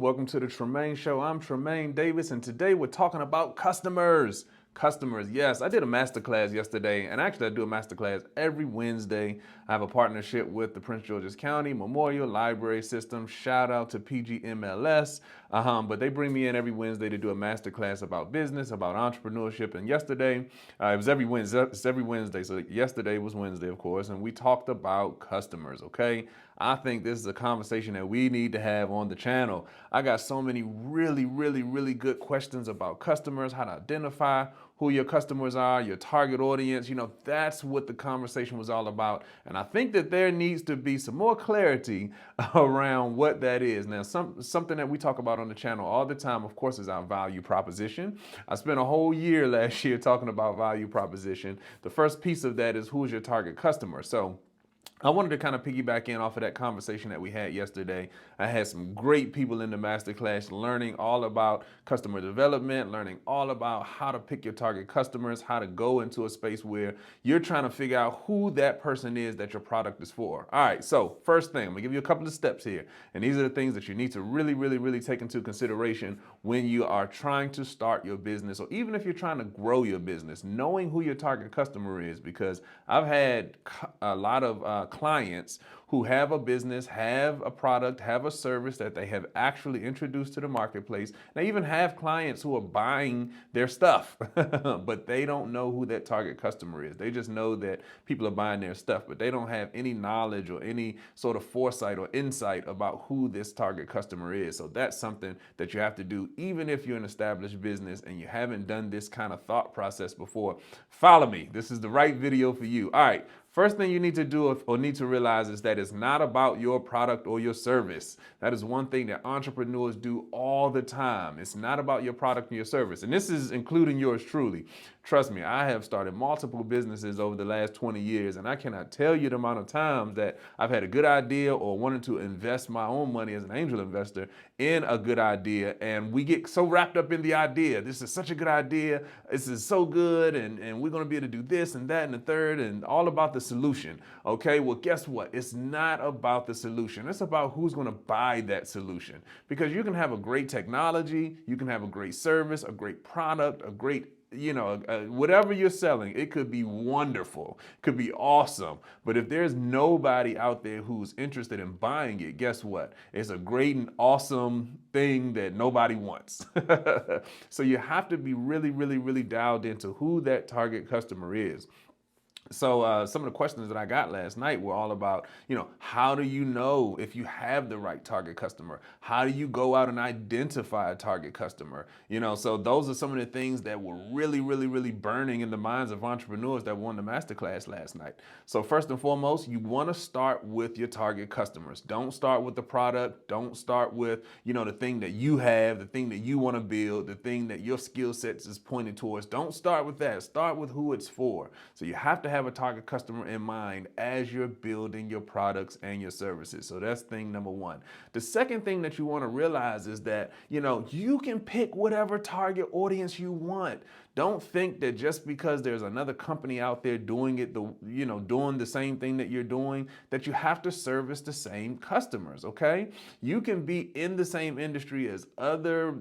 Welcome to the Tremaine Show. I'm Tremaine Davis, and today we're talking about customers. Customers, yes, I did a masterclass yesterday, and actually I do a masterclass every Wednesday. I have a partnership with the Prince George's County Memorial Library System. Shout out to PGMLS. But they bring me in every Wednesday to do a masterclass about business, about entrepreneurship. And yesterday, it was every Wednesday. It's every Wednesday. So yesterday was Wednesday, of course, and we talked about customers. Okay, I think this is a conversation that we need to have on the channel. I got so many really good questions about customers, how to identify who your customers are, your target audience. That's what the conversation was all about. And I think that there needs to be some more clarity around what that is. Now, something that we talk about on the channel all the time, of course, is our value proposition. I spent a whole year last year talking about value proposition. The first piece of that is who is your target customer. So I wanted to kind of piggyback in off of that conversation that we had yesterday. I had some great people in the masterclass learning all about customer development, learning all about how to pick your target customers, how to go into a space where you're trying to figure out who that person is that your product is for. All right, so first thing, I'm gonna give you a couple of steps here. And these are the things that you need to really take into consideration when you are trying to start your business, or even if you're trying to grow your business, knowing who your target customer is, because I've had a lot of clients who have a business, have a product, have a service that they have actually introduced to the marketplace. They even have clients who are buying their stuff, but they don't know who that target customer is. They just know that people are buying their stuff, but they don't have any knowledge or any sort of foresight or insight about who this target customer is. So that's something that you have to do, even if you're an established business and you haven't done this kind of thought process before. Follow me. This is the right video for you. All right. First thing you need to do or need to realize is that it's not about your product or your service. That is one thing that entrepreneurs do all the time. It's not about your product and your service. And this is including yours truly. Trust me, I have started multiple businesses over the last 20 years, and I cannot tell you the amount of times that I've had a good idea or wanted to invest my own money as an angel investor in a good idea. And we get so wrapped up in the idea. This is such a good idea. This is so good. And we're going to be able to do this and that and the third and all about the solution. Okay, well, guess what? It's not about the solution. It's about who's going to buy that solution. Because you can have a great technology, you can have a great service, a great product, a great whatever you're selling, it could be wonderful, could be awesome. But if there's nobody out there who's interested in buying it, guess what? It's a great and awesome thing that nobody wants. So you have to be really dialed into who that target customer is. So some of the questions that I got last night were all about, how do you know if you have the right target customer? How do you go out and identify a target customer? So those are some of the things that were really burning in the minds of entrepreneurs that won the masterclass last night. So first and foremost, you want to start with your target customers. Don't start with the product. Don't start with, the thing that you have, the thing that you want to build, the thing that your skill sets is pointed towards. Don't start with that. Start with who it's for. So you have to have a target customer in mind as you're building your products and your services. So that's thing number one. The second thing that you want to realize is that, you can pick whatever target audience you want. Don't think that just because there's another company out there doing it, doing the same thing that you're doing, that you have to service the same customers, okay? You can be in the same industry as other,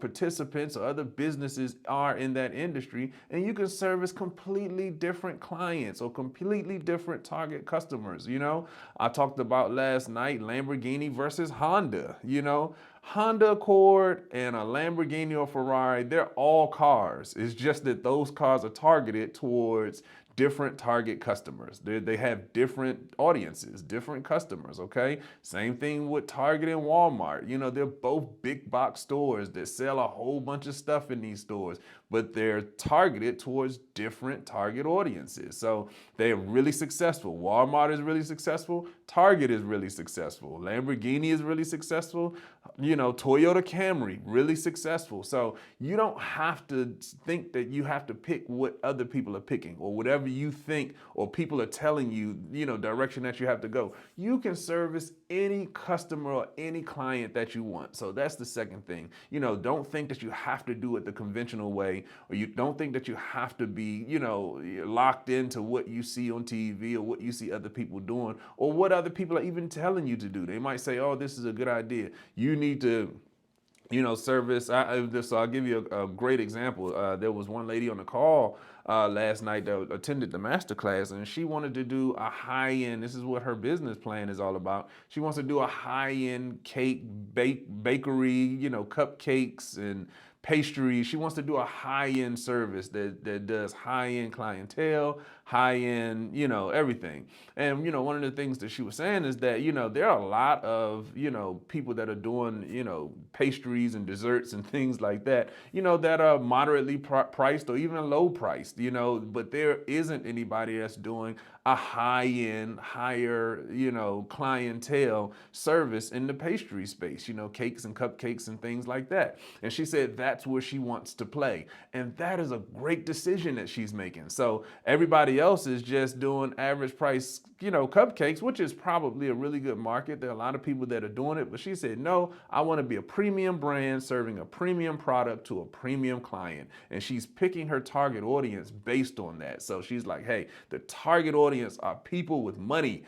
participants or other businesses are in that industry, and you can service completely different clients or completely different target customers. I talked about last night Lamborghini versus Honda. Honda Accord and a Lamborghini or Ferrari, they're all cars. It's just that those cars are targeted towards different target customers. They have different audiences, different customers, okay? Same thing with Target and Walmart. They're both big box stores that sell a whole bunch of stuff in these stores, but they're targeted towards different target audiences. So they're really successful. Walmart is really successful. Target is really successful. Lamborghini is really successful. Toyota Camry, really successful. So you don't have to think that you have to pick what other people are picking or whatever you think or people are telling you, direction that you have to go. You can service any customer or any client that you want. So that's the second thing. Don't think that you have to do it the conventional way, or you don't think that you have to be, locked into what you see on TV or what you see other people doing or what other people are even telling you to do. They might say, oh, this is a good idea. You need to service. So I'll give you a great example. There was one lady on the call last night that attended the masterclass, and she wanted to do a high-end. This is what her business plan is all about. She wants to do a high-end cake bakery, cupcakes and pastry. She wants to do a high-end service that does high-end clientele, high-end, everything. And, one of the things that she was saying is that, there are a lot of, people that are doing, pastries and desserts and things like that, that are moderately priced or even low priced, but there isn't anybody that's doing a high-end, higher, clientele service in the pastry space, cakes and cupcakes and things like that. And she said that's where she wants to play. And that is a great decision that she's making. So everybody else is just doing average price, cupcakes, which is probably a really good market. There are a lot of people that are doing it, but she said, no, I want to be a premium brand serving a premium product to a premium client. And she's picking her target audience based on that. So she's like, hey, the target audience are people with money,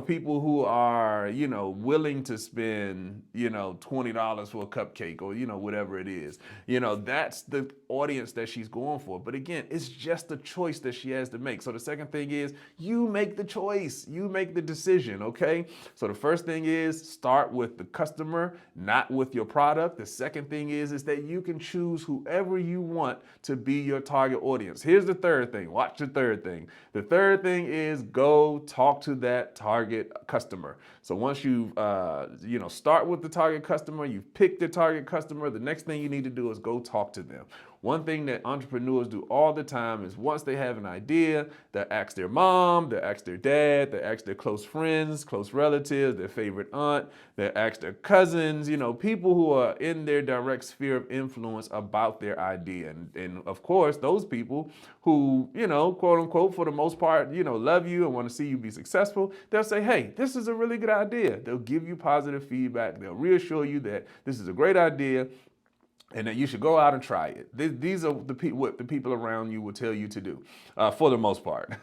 people who are, willing to spend, $20 for a cupcake or, whatever it is. That's the audience that she's going for. But again, it's just a choice that she has to make. So the second thing is you make the choice, you make the decision, okay? So the first thing is start with the customer, not with your product. The second thing is that you can choose whoever you want to be your target audience. Here's the third thing. Watch the third thing. The third thing is go talk to that target customer. So once you start with the target customer, you've picked the target customer, the next thing you need to do is go talk to them. One thing that entrepreneurs do all the time is once they have an idea, they'll ask their mom, they'll ask their dad, they'll ask their close friends, close relatives, their favorite aunt, they'll ask their cousins, people who are in their direct sphere of influence about their idea. And of course, those people who, quote unquote, for the most part, love you and want to see you be successful, they'll say, hey, this is a really good idea. They'll give you positive feedback. They'll reassure you that this is a great idea and that you should go out and try it. These are what the people around you will tell you to do, for the most part.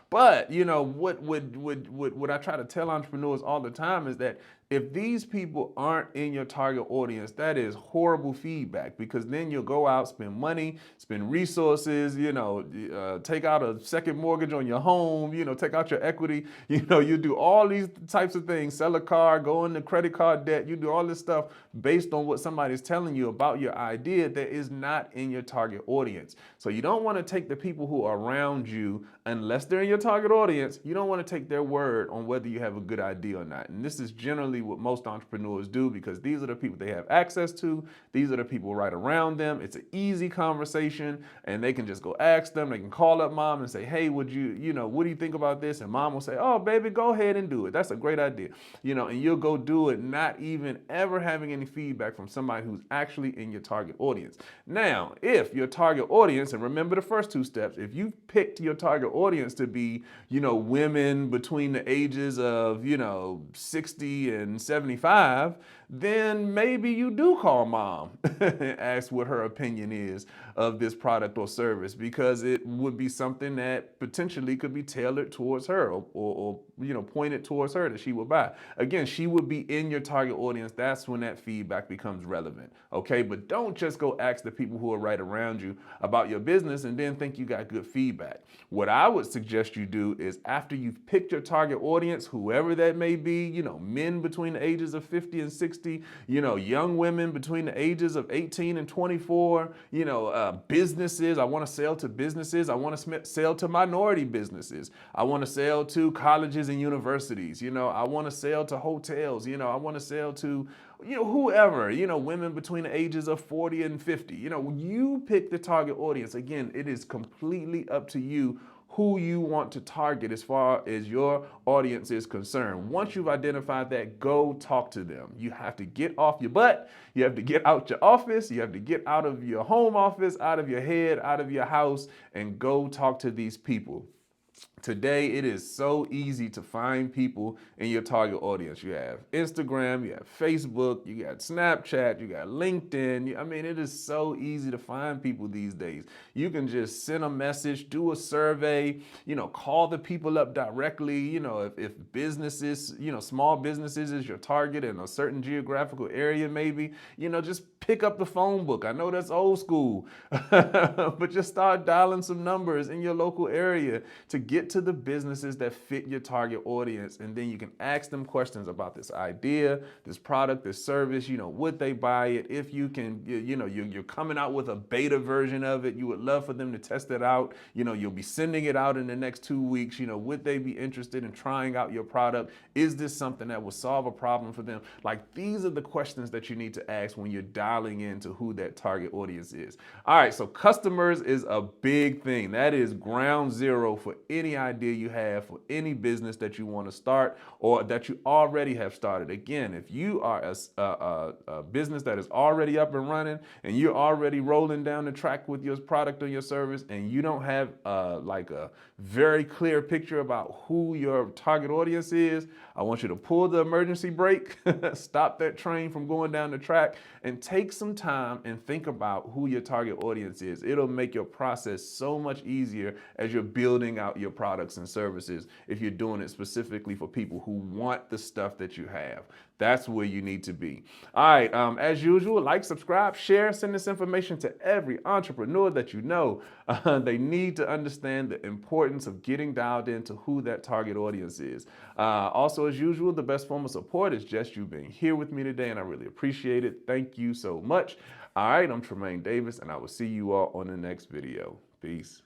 But what I try to tell entrepreneurs all the time is that if these people aren't in your target audience, that is horrible feedback, because then you'll go out, spend money, spend resources, take out a second mortgage on your home, take out your equity, you do all these types of things, sell a car, go into credit card debt, you do all this stuff based on what somebody's telling you about your idea that is not in your target audience. So you don't want to take the people who are around you, unless they're in your target audience, you don't want to take their word on whether you have a good idea or not. And this is generally what most entrepreneurs do, because these are the people they have access to. These are the people right around them. It's an easy conversation and they can just go ask them. They can call up mom and say, hey, what do you think about this? And mom will say, oh, baby, go ahead and do it. That's a great idea. And you'll go do it, not even ever having any feedback from somebody who's actually in your target audience. Now, if your target audience, and remember the first two steps, if you picked your target audience to be, women between the ages of, 60 and 75, then maybe you do call mom and ask what her opinion is of this product or service, because it would be something that potentially could be tailored towards her or pointed towards her that she would buy. Again, she would be in your target audience. That's when that feedback becomes relevant. Okay, but don't just go ask the people who are right around you about your business and then think you got good feedback. What I would suggest you do is, after you've picked your target audience, whoever that may be, men between the ages of 50 and 60, young women between the ages of 18 and 24, businesses. I want to sell to businesses. I want to sell to minority businesses. I want to sell to colleges and universities. I want to sell to hotels. I want to sell to, whoever, women between the ages of 40 and 50. You pick the target audience. Again, it is completely up to you who you want to target as far as your audience is concerned. Once you've identified that, go talk to them. You have to get off your butt. You have to get out your office. You have to get out of your home office, out of your head, out of your house, and go talk to these people. Today, it is so easy to find people in your target audience. You have Instagram, you have Facebook, you got Snapchat, you got LinkedIn. I mean, it is so easy to find people these days. You can just send a message, do a survey, call the people up directly. If businesses, small businesses is your target in a certain geographical area, maybe, just pick up the phone book. I know that's old school, but just start dialing some numbers in your local area to get to the businesses that fit your target audience. And then you can ask them questions about this idea, this product, this service, would they buy it? If you can, you're coming out with a beta version of it, you would love for them to test it out. You'll be sending it out in the next 2 weeks. Would they be interested in trying out your product? Is this something that will solve a problem for them? Like, these are the questions that you need to ask when you're dialing into who that target audience is. All right, so customers is a big thing. That is ground zero for any idea you have, for any business that you want to start or that you already have started. Again, if you are a business that is already up and running and you're already rolling down the track with your product or your service, and you don't have like a very clear picture about who your target audience is, I want you to pull the emergency brake, stop that train from going down the track, and take some time and think about who your target audience is. It'll make your process so much easier as you're building out your products and services if you're doing it specifically for people who want the stuff that you have. That's where you need to be. All right, as usual, like, subscribe, share, send this information to every entrepreneur that you know. They need to understand the importance of getting dialed into who that target audience is. Also, as usual, the best form of support is just you being here with me today, and I really appreciate it. Thank you so much. All right, I'm Tremaine Davis, and I will see you all on the next video. Peace.